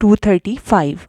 235।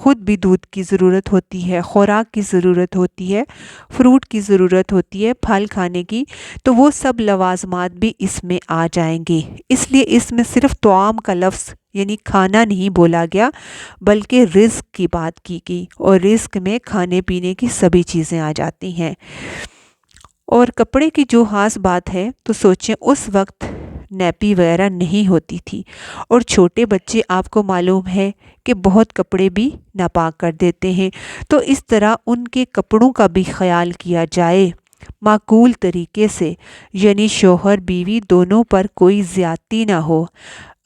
خود بھی دودھ کی ضرورت ہوتی ہے، خوراک کی ضرورت ہوتی ہے، فروٹ کی ضرورت ہوتی ہے، پھل کھانے کی، تو وہ سب لوازمات بھی اس میں آ جائیں گے۔ اس لیے اس میں صرف طعام کا لفظ یعنی کھانا نہیں بولا گیا، بلکہ رزق کی بات کی گئی، اور رزق میں کھانے پینے کی سبھی چیزیں آ جاتی ہیں۔ اور کپڑے کی جو خاص بات ہے تو سوچیں اس وقت نیپی وغیرہ نہیں ہوتی تھی، اور چھوٹے بچے آپ کو معلوم ہے کہ بہت کپڑے بھی ناپاک کر دیتے ہیں، تو اس طرح ان کے کپڑوں کا بھی خیال کیا جائے معقول طریقے سے، یعنی شوہر بیوی دونوں پر کوئی زیادتی نہ ہو۔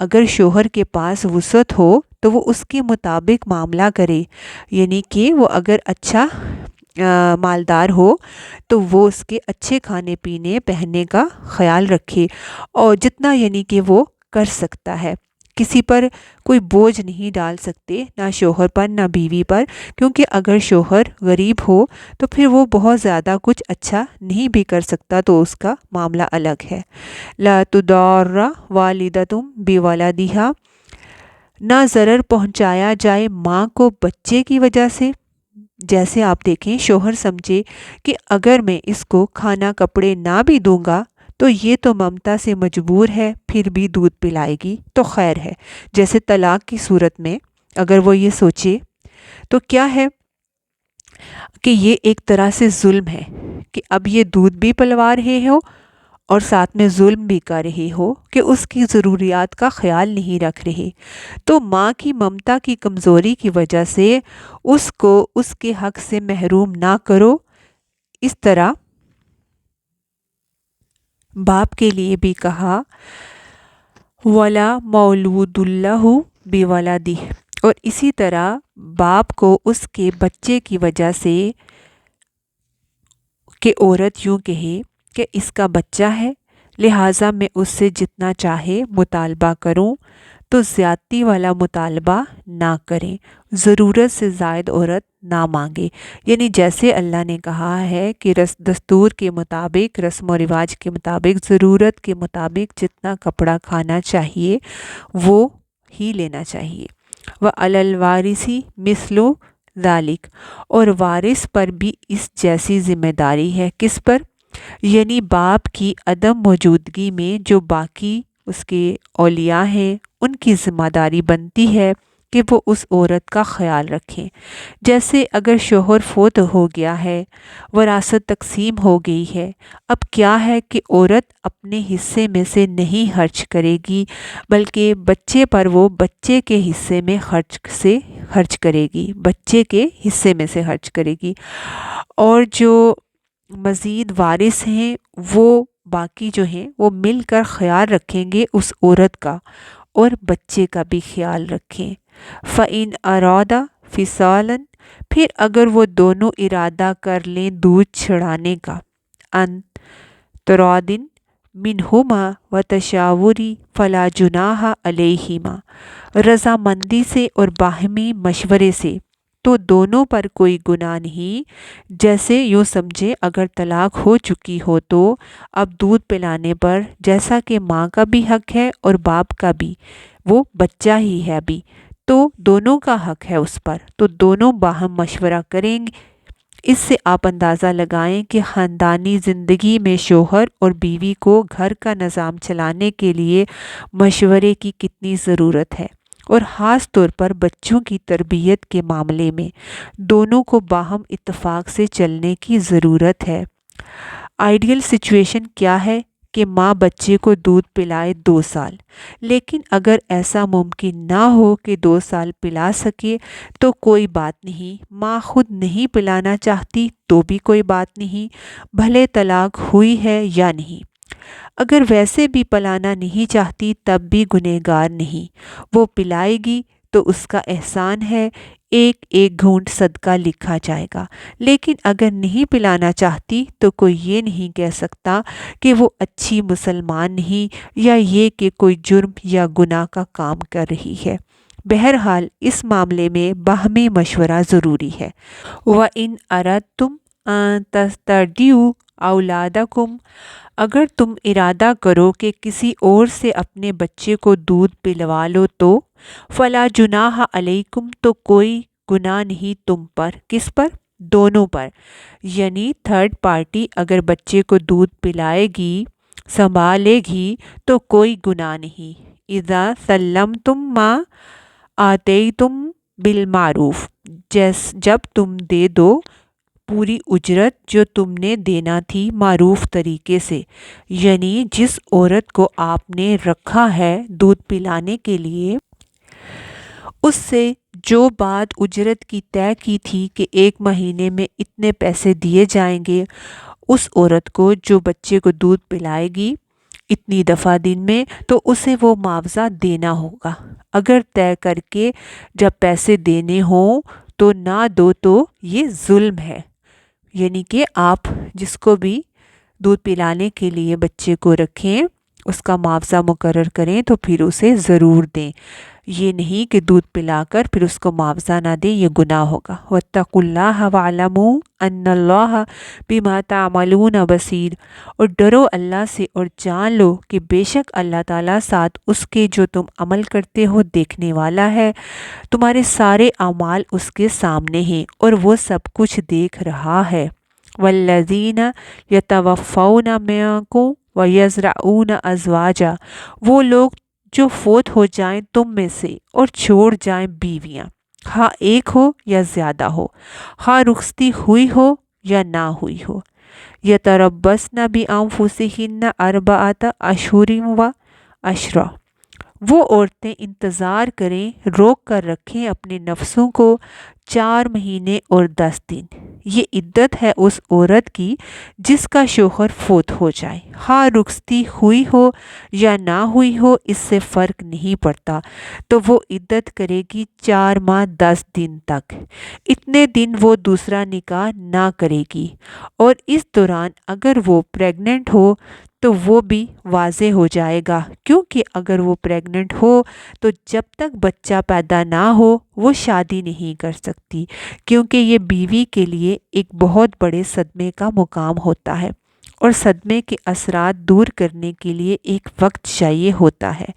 اگر شوہر کے پاس وسعت ہو تو وہ اس کے مطابق معاملہ کرے، یعنی کہ وہ اگر اچھا مالدار ہو تو وہ اس کے اچھے کھانے پینے پہننے کا خیال رکھے، اور جتنا یعنی کہ وہ کر سکتا ہے۔ کسی پر کوئی بوجھ نہیں ڈال سکتے، نہ شوہر پر نہ بیوی پر، کیونکہ اگر شوہر غریب ہو تو پھر وہ بہت زیادہ کچھ اچھا نہیں بھی کر سکتا، تو اس کا معاملہ الگ ہے۔ لا تضار والدۃ بولدہا، نہ ضرر پہنچایا جائے ماں کو بچے کی وجہ سے۔ جیسے آپ دیکھیں شوہر سمجھے کہ اگر میں اس کو کھانا کپڑے نہ بھی دوں گا تو یہ تو ممتا سے مجبور ہے، پھر بھی دودھ پلائے گی تو خیر ہے۔ جیسے طلاق کی صورت میں اگر وہ یہ سوچے تو کیا ہے کہ یہ ایک طرح سے ظلم ہے کہ اب یہ دودھ بھی پلوا رہے ہو اور ساتھ میں ظلم بھی کر رہے ہو کہ اس کی ضروریات کا خیال نہیں رکھ رہے، تو ماں کی ممتا کی کمزوری کی وجہ سے اس کو اس کے حق سے محروم نہ کرو۔ اس طرح باپ کے لیے بھی کہا وَلَا مَوْلُودٌ لَهُ بِوَلَدِهِ، اور اسی طرح باپ کو اس کے بچے کی وجہ سے کہ عورت یوں کہے کہ اس کا بچہ ہے لہٰذا میں اس سے جتنا چاہے مطالبہ کروں، تو زیادتی والا مطالبہ نہ کریں، ضرورت سے زائد عورت نہ مانگے۔ یعنی جیسے اللہ نے کہا ہے کہ دستور کے مطابق، رسم و رواج کے مطابق، ضرورت کے مطابق جتنا کپڑا کھانا چاہیے وہ ہی لینا چاہیے۔ وَعَلَى الْوَارِثِ مِثْلُ ذَلِكَ، اور وارث پر بھی اس جیسی ذمہ داری ہے۔ کس پر؟ یعنی باپ کی عدم موجودگی میں جو باقی اس کے اولیاء ہیں ان کی ذمہ داری بنتی ہے کہ وہ اس عورت کا خیال رکھیں۔ جیسے اگر شوہر فوت ہو گیا ہے، وراثت تقسیم ہو گئی ہے، اب کیا ہے کہ عورت اپنے حصے میں سے نہیں خرچ کرے گی، بلکہ بچے پر وہ بچے کے حصے میں خرچ کرے گی، بچے کے حصے میں سے خرچ کرے گی، اور جو مزید وارث ہیں وہ باقی جو ہیں وہ مل کر خیال رکھیں گے اس عورت کا، اور بچے کا بھی خیال رکھیں۔ فَإِنْ أَرَادَ فِصَالًا، پھر اگر وہ دونوں ارادہ کر لیں دودھ چھڑانے کا، ان تراضٍ منہما وتشاور فلا جناح علیہما، رضامندی سے اور باہمی مشورے سے، تو دونوں پر کوئی گناہ نہیں۔ جیسے یوں سمجھے اگر طلاق ہو چکی ہو تو اب دودھ پلانے پر جیسا کہ ماں کا بھی حق ہے اور باپ کا بھی، وہ بچہ ہی ہے ابھی تو دونوں کا حق ہے اس پر، تو دونوں باہم مشورہ کریں گے۔ اس سے آپ اندازہ لگائیں کہ خاندانی زندگی میں شوہر اور بیوی کو گھر کا نظام چلانے کے لیے مشورے کی کتنی ضرورت ہے، اور خاص طور پر بچوں کی تربیت کے معاملے میں دونوں کو باہم اتفاق سے چلنے کی ضرورت ہے۔ آئیڈیل سچویشن کیا ہے کہ ماں بچے کو دودھ پلائے 2 سال، لیکن اگر ایسا ممکن نہ ہو کہ 2 سال پلا سکے تو کوئی بات نہیں، ماں خود نہیں پلانا چاہتی تو بھی کوئی بات نہیں، بھلے طلاق ہوئی ہے یا نہیں۔ اگر ویسے بھی پلانا نہیں چاہتی تب بھی گنہگار نہیں، وہ پلائے گی تو اس کا احسان ہے، ایک ایک گھونٹ صدقہ لکھا جائے گا، لیکن اگر نہیں پلانا چاہتی تو کوئی یہ نہیں کہہ سکتا کہ وہ اچھی مسلمان نہیں، یا یہ کہ کوئی جرم یا گناہ کا کام کر رہی ہے۔ بہرحال اس معاملے میں باہمی مشورہ ضروری ہے۔ وَإِنْ أَرَدْتُمْ أَن تَسْتَرْضِعُوا أَوْلَادَكُمْ، اگر تم ارادہ کرو کہ کسی اور سے اپنے بچے کو دودھ پلوا لو تو فلا جناح علیکم، تو کوئی گناہ نہیں تم پر، کس پر؟ دونوں پر، یعنی تھرڈ پارٹی اگر بچے کو دودھ پلائے گی، سنبھالے گی تو کوئی گناہ نہیں۔ اذا سلمتم ما آتیتم بالمعروف، جب تم دے دو پوری اجرت جو تم نے دینا تھی معروف طریقے سے، یعنی جس عورت کو آپ نے رکھا ہے دودھ پلانے کے لیے، اس سے جو بات اجرت کی طے کی تھی کہ 1 مہینے میں اتنے پیسے دیے جائیں گے، اس عورت کو جو بچے کو دودھ پلائے گی اتنی دفعہ دن میں، تو اسے وہ معاوضہ دینا ہوگا۔ اگر طے کر کے جب پیسے دینے ہوں تو نہ دو تو یہ ظلم ہے، یعنی کہ آپ جس کو بھی دودھ پلانے کے لیے بچے کو رکھیں اس کا معاوضہ مقرر کریں تو پھر اسے ضرور دیں، یہ نہیں کہ دودھ پلا کر پھر اس کو معاوضہ نہ دیں، یہ گناہ ہوگا۔ واتقوا اللہ واعلموا ان اللہ بما تعملون بصیر، اور ڈرو اللہ سے اور جان لو کہ بے شک اللہ تعالیٰ ساتھ اس کے جو تم عمل کرتے ہو دیکھنے والا ہے، تمہارے سارے اعمال اس کے سامنے ہیں اور وہ سب کچھ دیکھ رہا ہے۔ والذین یتوفون منکم ویذرؤون ازواجا، وہ لوگ جو فوت ہو جائیں تم میں سے اور چھوڑ جائیں بیویاں، ہاں ایک ہو یا زیادہ ہو، ہاں رخصتی ہوئی ہو یا نہ ہوئی ہو، یتربصن بانفسہن اربعۃ اشہر و عشرا، وہ عورتیں انتظار کریں، روک کر رکھیں اپنے نفسوں کو 4 مہینے اور 10 دن۔ یہ عدت ہے اس عورت کی جس کا شوہر فوت ہو جائے، ہاں رخصتی ہوئی ہو یا نہ ہوئی ہو اس سے فرق نہیں پڑتا، تو وہ عدت کرے گی 4 ماہ 10 دن تک۔ اتنے دن وہ دوسرا نکاح نہ کرے گی، اور اس دوران اگر وہ پریگننٹ ہو تو وہ بھی واضح ہو جائے گا، کیونکہ اگر وہ پریگننٹ ہو تو جب تک بچہ پیدا نہ ہو وہ شادی نہیں کر سکتی، کیونکہ یہ بیوی کے لیے ایک بہت بڑے صدمے کا مقام ہوتا ہے، اور صدمے کے اثرات دور کرنے کے لیے ایک وقت چاہیے ہوتا ہے،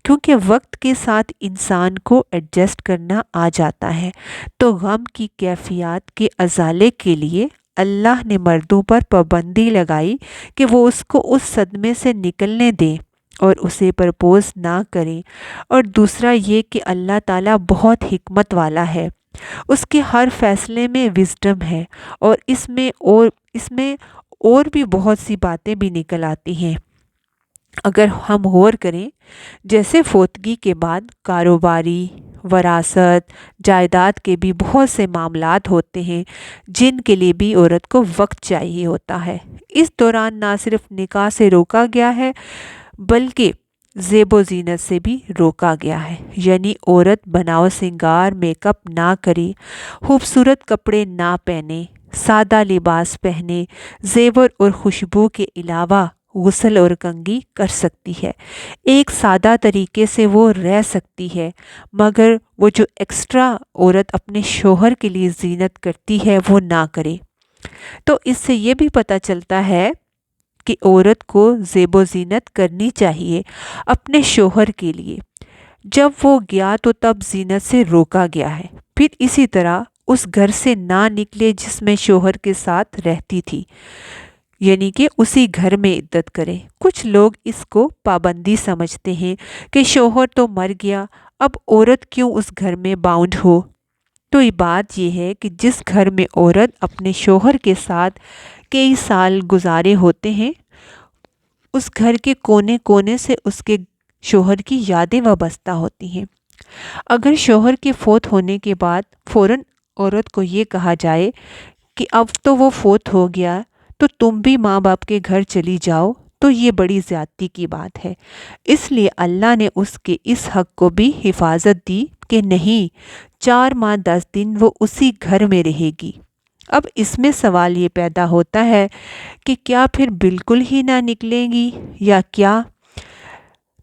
کیونکہ وقت کے ساتھ انسان کو ایڈجسٹ کرنا آ جاتا ہے۔ تو غم کی کیفیات کے ازالے کے لیے اللہ نے مردوں پر پابندی لگائی کہ وہ اس کو اس صدمے سے نکلنے دیں اور اسے پرپوز نہ کریں، اور دوسرا یہ کہ اللہ تعالیٰ بہت حکمت والا ہے، اس کے ہر فیصلے میں وزڈم ہے، اور اس میں اور بھی بہت سی باتیں بھی نکل آتی ہیں اگر ہم غور کریں۔ جیسے فوتگی کے بعد کاروباری، وراثت، جائیداد کے بھی بہت سے معاملات ہوتے ہیں جن کے لیے بھی عورت کو وقت چاہیے ہوتا ہے۔ اس دوران نہ صرف نکاح سے روکا گیا ہے بلکہ زیب و زینت سے بھی روکا گیا ہے، یعنی عورت بناؤ سنگار میک اپ نہ کرے، خوبصورت کپڑے نہ پہنے، سادہ لباس پہنے، زیور اور خوشبو کے علاوہ غسل اور کنگھی کر سکتی ہے، ایک سادہ طریقے سے وہ رہ سکتی ہے، مگر وہ جو ایکسٹرا عورت اپنے شوہر کے لیے زینت کرتی ہے وہ نہ کرے۔ تو اس سے یہ بھی پتہ چلتا ہے کہ عورت کو زیب و زینت کرنی چاہیے اپنے شوہر کے لیے، جب وہ گیا تو تب زینت سے روکا گیا ہے، پھر اسی طرح اس گھر سے نہ نکلے جس میں شوہر کے ساتھ رہتی تھی، یعنی کہ اسی گھر میں عدت کرے۔ کچھ لوگ اس کو پابندی سمجھتے ہیں کہ شوہر تو مر گیا، اب عورت کیوں اس گھر میں باؤنڈ ہو۔ تو یہ بات یہ ہے کہ جس گھر میں عورت اپنے شوہر کے ساتھ کئی سال گزارے ہوتے ہیں، اس گھر کے کونے کونے سے اس کے شوہر کی یادیں وابستہ ہوتی ہیں۔ اگر شوہر کے فوت ہونے کے بعد فوراً عورت کو یہ کہا جائے کہ اب تو وہ فوت ہو گیا تو تم بھی ماں باپ کے گھر چلی جاؤ، تو یہ بڑی زیادتی کی بات ہے۔ اس لیے اللہ نے اس کے اس حق کو بھی حفاظت دی کہ نہیں، 4 ماہ 10 دن وہ اسی گھر میں رہے گی۔ اب اس میں سوال یہ پیدا ہوتا ہے کہ کیا پھر بالکل ہی نہ نکلیں گی یا کیا؟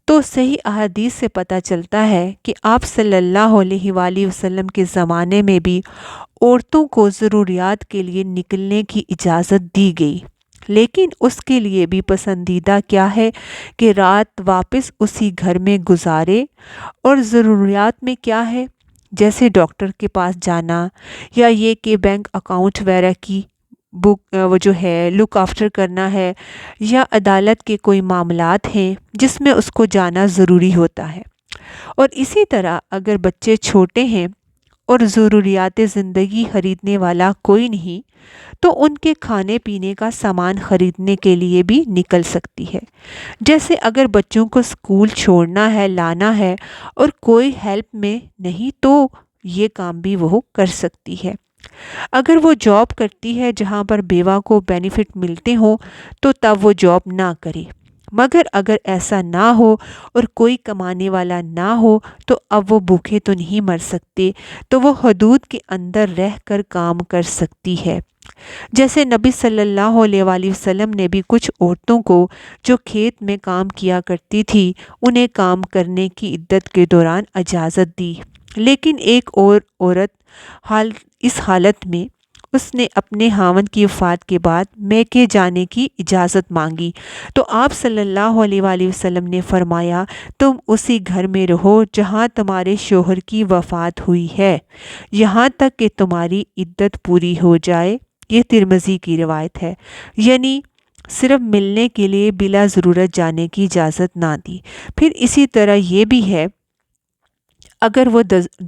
تو صحیح احادیث سے پتہ چلتا ہے کہ آپ صلی اللہ علیہ وآلہ وسلم کے زمانے میں بھی عورتوں کو ضروریات کے لیے نکلنے کی اجازت دی گئی، لیکن اس کے لیے بھی پسندیدہ کیا ہے کہ رات واپس اسی گھر میں گزارے، اور ضروریات میں کیا ہے جیسے ڈاکٹر کے پاس جانا یا یہ کہ بینک اکاؤنٹ وغیرہ کی بک وہ جو ہے لک آفٹر کرنا ہے، یا عدالت کے کوئی معاملات ہیں جس میں اس کو جانا ضروری ہوتا ہے۔ اور اسی طرح اگر بچے چھوٹے ہیں اور ضروریات زندگی خریدنے والا کوئی نہیں، تو ان کے کھانے پینے کا سامان خریدنے کے لیے بھی نکل سکتی ہے۔ جیسے اگر بچوں کو اسکول چھوڑنا ہے، لانا ہے اور کوئی ہیلپ میں نہیں، تو یہ کام بھی وہ کر سکتی ہے۔ اگر وہ جاب کرتی ہے جہاں پر بیوہ کو بینیفٹ ملتے ہوں تو تب وہ جاب نہ کرے، مگر اگر ایسا نہ ہو اور کوئی کمانے والا نہ ہو تو اب وہ بھوکے تو نہیں مر سکتے، تو وہ حدود کے اندر رہ کر کام کر سکتی ہے۔ جیسے نبی صلی اللہ علیہ وآلہ وسلم نے بھی کچھ عورتوں کو جو کھیت میں کام کیا کرتی تھی انہیں کام کرنے کی عدت کے دوران اجازت دی، لیکن ایک اور عورت اس حالت میں اس نے اپنے خاوند کی وفات کے بعد میکے جانے کی اجازت مانگی، تو آپ صلی اللہ علیہ وآلہ وسلم نے فرمایا تم اسی گھر میں رہو جہاں تمہارے شوہر کی وفات ہوئی ہے، یہاں تک کہ تمہاری عدت پوری ہو جائے۔ یہ ترمذی کی روایت ہے، یعنی صرف ملنے کے لیے بلا ضرورت جانے کی اجازت نہ دی۔ پھر اسی طرح یہ بھی ہے اگر وہ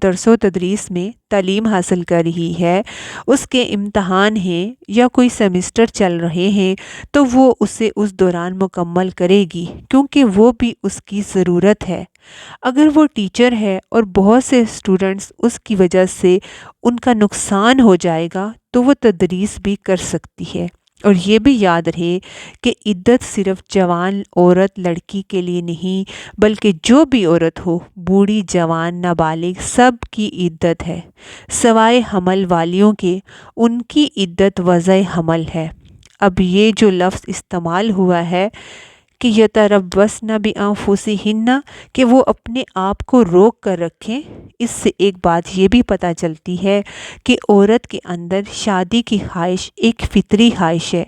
درس و تدریس میں تعلیم حاصل کر رہی ہے، اس کے امتحان ہیں یا کوئی سیمسٹر چل رہے ہیں، تو وہ اسے اس دوران مکمل کرے گی کیونکہ وہ بھی اس کی ضرورت ہے۔ اگر وہ ٹیچر ہے اور بہت سے اسٹوڈنٹس اس کی وجہ سے ان کا نقصان ہو جائے گا تو وہ تدریس بھی کر سکتی ہے۔ اور یہ بھی یاد رہے کہ عدت صرف جوان عورت لڑکی کے لیے نہیں بلکہ جو بھی عورت ہو، بوڑھی جوان نابالغ، سب کی عدت ہے، سوائے حمل والیوں کے، ان کی عدت وضع حمل ہے۔ اب یہ جو لفظ استعمال ہوا ہے کہ یتربصن بانفسہن، کہ وہ اپنے آپ کو روک کر رکھیں، اس سے ایک بات یہ بھی پتہ چلتی ہے کہ عورت کے اندر شادی کی خواہش ایک فطری خواہش ہے،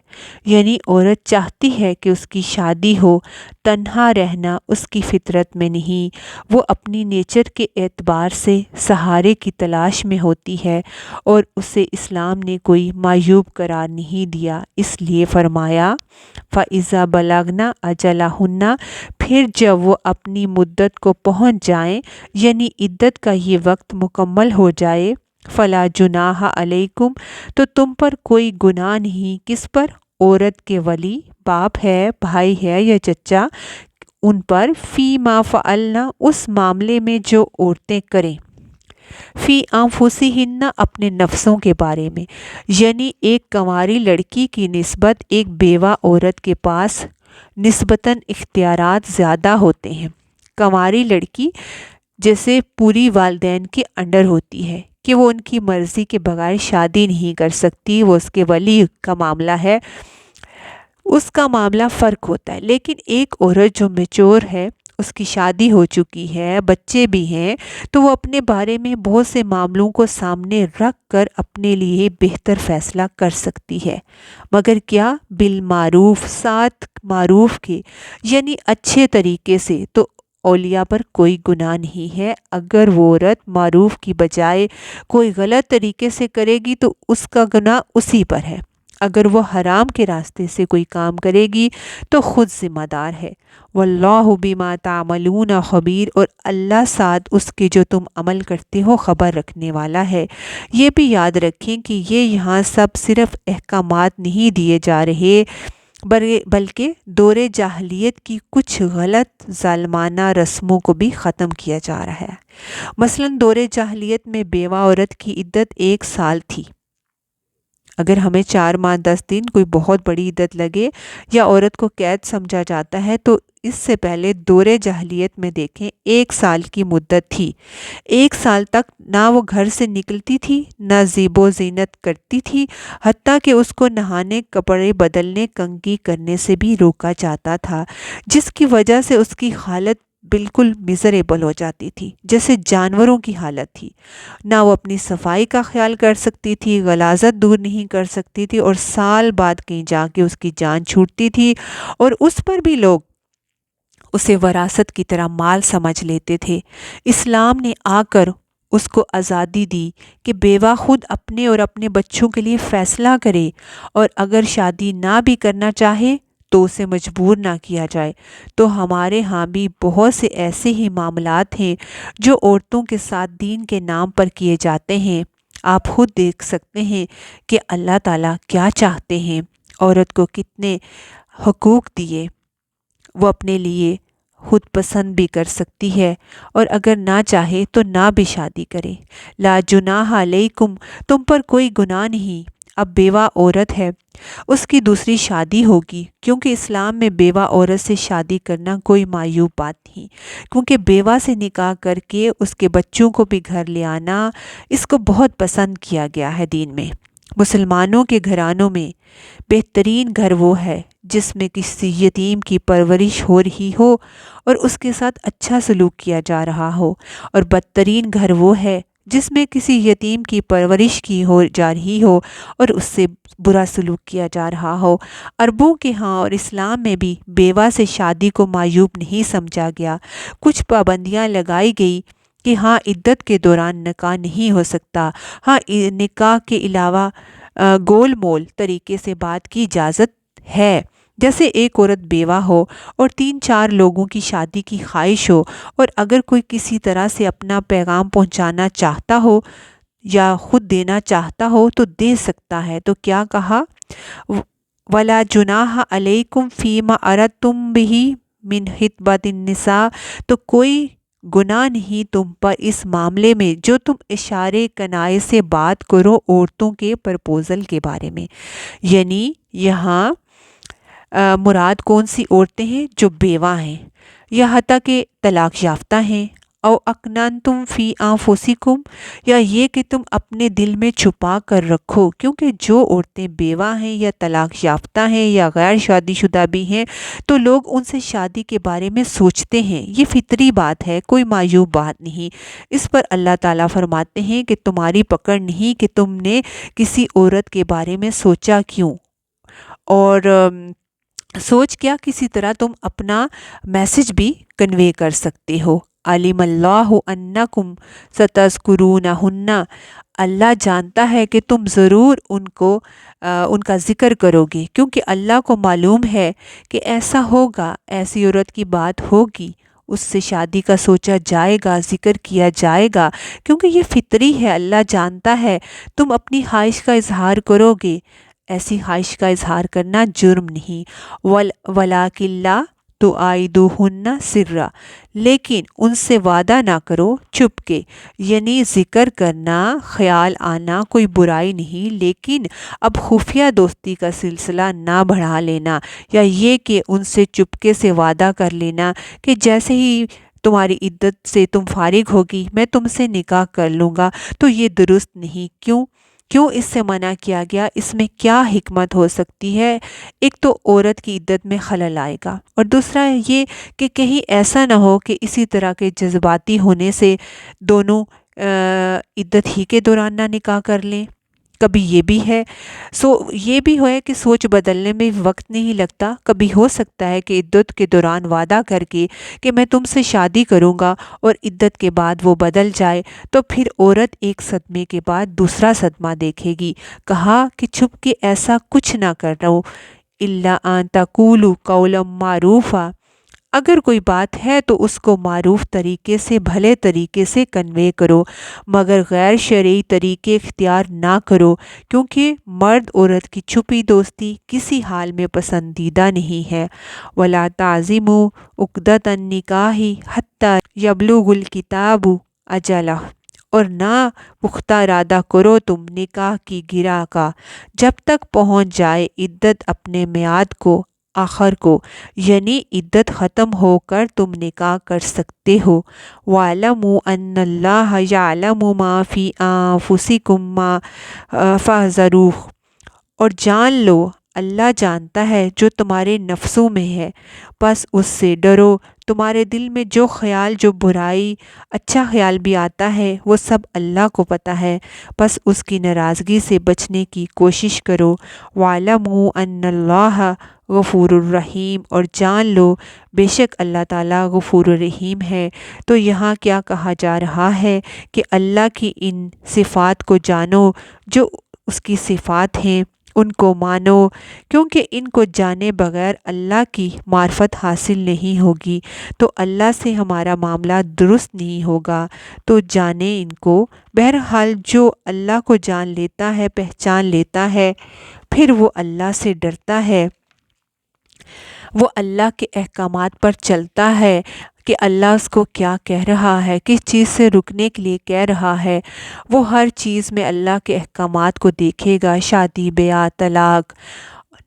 یعنی عورت چاہتی ہے کہ اس کی شادی ہو، تنہا رہنا اس کی فطرت میں نہیں، وہ اپنی نیچر کے اعتبار سے سہارے کی تلاش میں ہوتی ہے، اور اسے اسلام نے کوئی معیوب قرار نہیں دیا، اس لیے فرمایا فَإِذَا بَلَغْنَ أَجَلَهُنَّ، پھر جب وہ اپنی مدت کو پہنچ جائیں، یعنی عدت کا یہ وقت مکمل ہو جائے، فَلَا جُنَاحَ عَلَيْكُمْ، تو تم پر کوئی گناہ نہیں، کس پر؟ عورت کے ولی، باپ ہے، بھائی ہے یا چچا، ان پر، فی ما فعلنا، اس معاملے میں جو عورتیں کریں، فی انفسہن، اپنے نفسوں کے بارے میں، یعنی ایک کنواری لڑکی کی نسبت ایک بیوہ عورت کے پاس نسبتاً اختیارات زیادہ ہوتے ہیں۔ کنواری لڑکی جیسے پوری والدین کے انڈر ہوتی ہے کہ وہ ان کی مرضی کے بغیر شادی نہیں کر سکتی، وہ اس کے ولی کا معاملہ ہے، اس کا معاملہ فرق ہوتا ہے۔ لیکن ایک عورت جو میچور ہے، اس کی شادی ہو چکی ہے، بچے بھی ہیں، تو وہ اپنے بارے میں بہت سے معاملوں کو سامنے رکھ کر اپنے لیے بہتر فیصلہ کر سکتی ہے، مگر کیا؟ بالمعروف، ساتھ معروف کے، یعنی اچھے طریقے سے۔ تو اولیاء پر کوئی گناہ نہیں ہے، اگر وہ عورت معروف کی بجائے کوئی غلط طریقے سے کرے گی تو اس کا گناہ اسی پر ہے، اگر وہ حرام کے راستے سے کوئی کام کرے گی تو خود ذمہ دار ہے۔ واللہ بما تعملون خبیر، اور اللہ ساتھ اس کے جو تم عمل کرتے ہو خبر رکھنے والا ہے۔ یہ بھی یاد رکھیں کہ یہ یہاں سب صرف احکامات نہیں دیے جا رہے بلکہ دور جاہلیت کی کچھ غلط ظالمانہ رسموں کو بھی ختم کیا جا رہا ہے۔ مثلاً دور جاہلیت میں بیوہ عورت کی عدت 1 سال تھی۔ اگر ہمیں 4 ماہ 10 دن کوئی بہت بڑی عدت لگے یا عورت کو قید سمجھا جاتا ہے، تو اس سے پہلے دور جاہلیت میں دیکھیں 1 سال کی مدت تھی۔ 1 سال تک نہ وہ گھر سے نکلتی تھی، نہ زیب و زینت کرتی تھی، حتیٰ کہ اس کو نہانے، کپڑے بدلنے، کنگھی کرنے سے بھی روکا جاتا تھا، جس کی وجہ سے اس کی حالت بالکل میزریبل ہو جاتی تھی، جیسے جانوروں کی حالت تھی۔ نہ وہ اپنی صفائی کا خیال کر سکتی تھی، غلاظت دور نہیں کر سکتی تھی، اور سال بعد کہیں جا کے اس کی جان چھوٹتی تھی، اور اس پر بھی لوگ اسے وراثت کی طرح مال سمجھ لیتے تھے۔ اسلام نے آ کر اس کو آزادی دی کہ بیوہ خود اپنے اور اپنے بچوں کے لیے فیصلہ کرے، اور اگر شادی نہ بھی کرنا چاہے تو اسے مجبور نہ کیا جائے۔ تو ہمارے ہاں بھی بہت سے ایسے ہی معاملات ہیں جو عورتوں کے ساتھ دین کے نام پر کیے جاتے ہیں۔ آپ خود دیکھ سکتے ہیں کہ اللہ تعالیٰ کیا چاہتے ہیں، عورت کو کتنے حقوق دیے۔ وہ اپنے لیے خود پسند بھی کر سکتی ہے، اور اگر نہ چاہے تو نہ بھی شادی کرے۔ لا جناح علیکم، تم پر کوئی گناہ نہیں۔ اب بیوہ عورت ہے، اس کی دوسری شادی ہوگی، کیونکہ اسلام میں بیوہ عورت سے شادی کرنا کوئی معیوب بات نہیں، کیونکہ بیوہ سے نکاح کر کے اس کے بچوں کو بھی گھر لے آنا اس کو بہت پسند کیا گیا ہے دین میں۔ مسلمانوں کے گھرانوں میں بہترین گھر وہ ہے جس میں کسی یتیم کی پرورش ہو رہی ہو اور اس کے ساتھ اچھا سلوک کیا جا رہا ہو، اور بدترین گھر وہ ہے جس میں کسی یتیم کی پرورش کی ہو جا رہی ہو اور اس سے برا سلوک کیا جا رہا ہو۔ عربوں کے ہاں اور اسلام میں بھی بیوہ سے شادی کو معیوب نہیں سمجھا گیا۔ کچھ پابندیاں لگائی گئی کہ ہاں عدت کے دوران نکاح نہیں ہو سکتا، ہاں نکاح کے علاوہ گول مول طریقے سے بات کی اجازت ہے، جیسے ایک عورت بیوہ ہو اور 3-4 لوگوں کی شادی کی خواہش ہو، اور اگر کوئی کسی طرح سے اپنا پیغام پہنچانا چاہتا ہو یا خود دینا چاہتا ہو تو دے سکتا ہے۔ تو کیا کہا؟ وَلَا جُنَاحَ عَلَيْكُمْ فِيمَا أَرَدْتُمْ بِهِ مِنْ خِطْبَةِ النِّسَاءِ، تو کوئی گناہ نہیں تم پر اس معاملے میں جو تم اشارے کنائے سے بات کرو عورتوں کے پرپوزل کے بارے میں۔ یعنی یہاں مراد کون سی عورتیں ہیں؟ جو بیوہ ہیں، یا حتیٰ کہ طلاق یافتہ ہیں، او اکننتم فی انفسکم، یا یہ کہ تم اپنے دل میں چھپا کر رکھو، کیونکہ جو عورتیں بیوہ ہیں یا طلاق یافتہ ہیں یا غیر شادی شدہ بھی ہیں تو لوگ ان سے شادی کے بارے میں سوچتے ہیں۔ یہ فطری بات ہے، کوئی معیوب بات نہیں۔ اس پر اللہ تعالیٰ فرماتے ہیں کہ تمہاری پکڑ نہیں کہ تم نے کسی عورت کے بارے میں سوچا کیوں، اور سوچ کیا، کسی طرح تم اپنا میسج بھی کنوے کر سکتے ہو۔ علم اللہ انکم ستذکرونہن، اللہ جانتا ہے کہ تم ضرور ان کا ذکر کرو گے، کیونکہ اللہ کو معلوم ہے کہ ایسا ہوگا، ایسی عورت کی بات ہوگی، اس سے شادی کا سوچا جائے گا، ذکر کیا جائے گا، کیونکہ یہ فطری ہے۔ اللہ جانتا ہے تم اپنی خواہش کا اظہار کرو گے، ایسی خواہش کا اظہار کرنا جرم نہیں۔ وَلَٰكِن لَا تُوعِدُوهُنَّ سِرًّا، لیکن ان سے وعدہ نہ کرو چھپ کے، یعنی ذکر کرنا، خیال آنا کوئی برائی نہیں، لیکن اب خفیہ دوستی کا سلسلہ نہ بڑھا لینا، یا یہ کہ ان سے چپکے سے وعدہ کر لینا کہ جیسے ہی تمہاری عدت سے تم فارغ ہوگی میں تم سے نکاح کر لوں گا، تو یہ درست نہیں۔ کیوں اس سے منع کیا گیا؟ اس میں کیا حکمت ہو سکتی ہے؟ ایک تو عورت کی عدت میں خلل آئے گا، اور دوسرا یہ کہ کہیں ایسا نہ ہو کہ اسی طرح کے جذباتی ہونے سے دونوں عدت ہی کے دوران نہ نکاح کر لیں، کبھی یہ بھی ہے۔ یہ بھی ہے کہ سوچ بدلنے میں وقت نہیں لگتا، کبھی ہو سکتا ہے کہ عدت کے دوران وعدہ کر کے کہ میں تم سے شادی کروں گا اور عدت کے بعد وہ بدل جائے، تو پھر عورت ایک صدمے کے بعد دوسرا صدمہ دیکھے گی۔ کہا کہ چھپ کے ایسا کچھ نہ کرو، الا ان تقولوا قولا معروفا، اگر کوئی بات ہے تو اس کو معروف طریقے سے، بھلے طریقے سے کنوے کرو، مگر غیر شرعی طریقے اختیار نہ کرو، کیونکہ مرد عورت کی چھپی دوستی کسی حال میں پسندیدہ نہیں ہے۔ وَلَا تَعْزِمُوا عُقْدَةَ النِّكَاحِ حَتَّى يَبْلُغَ الْكِتَابُ أَجَلَهُ، اور نہ پختہ ارادہ کرو تم نکاح کی گرہ کا جب تک پہنچ جائے عدت اپنے میعاد کو، آخر کو، یعنی عدت ختم ہو کر تم نکاح کر سکتے ہو۔ وَاعْلَمُوا أَنَّ اللَّهَ يَعْلَمُ مَا فِي أَنفُسِكُم فَاحْذَرُوهُ، اور جان لو اللہ جانتا ہے جو تمہارے نفسوں میں ہے، بس اس سے ڈرو۔ تمہارے دل میں جو خیال، جو برائی، اچھا خیال بھی آتا ہے، وہ سب اللہ کو پتہ ہے، بس اس کی ناراضگی سے بچنے کی کوشش کرو۔ وَاعْلَمُوا أَنَّ اللَّهَ غفور الرحیم، اور جان لو بے شک اللہ تعالیٰ غفور الرحیم ہے۔ تو یہاں کیا کہا جا رہا ہے کہ اللہ کی ان صفات کو جانو، جو اس کی صفات ہیں ان کو مانو، کیونکہ ان کو جانے بغیر اللہ کی معرفت حاصل نہیں ہوگی، تو اللہ سے ہمارا معاملہ درست نہیں ہوگا، تو جانیں ان کو۔ بہرحال جو اللہ کو جان لیتا ہے، پہچان لیتا ہے، پھر وہ اللہ سے ڈرتا ہے، وہ اللہ کے احکامات پر چلتا ہے کہ اللہ اس کو کیا کہہ رہا ہے، کس چیز سے رکنے کے لیے کہہ رہا ہے، وہ ہر چیز میں اللہ کے احکامات کو دیکھے گا، شادی، بیاہ، طلاق،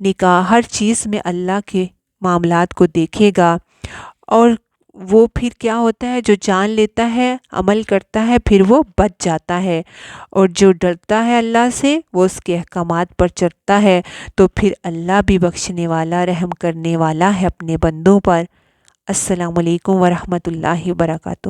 نکاح، ہر چیز میں اللہ کے معاملات کو دیکھے گا، اور وہ پھر کیا ہوتا ہے، جو جان لیتا ہے، عمل کرتا ہے، پھر وہ بچ جاتا ہے، اور جو ڈرتا ہے اللہ سے، وہ اس کے احکامات پر چلتا ہے، تو پھر اللہ بھی بخشنے والا، رحم کرنے والا ہے اپنے بندوں پر۔ السلام علیکم ورحمۃ اللہ وبرکاتہ۔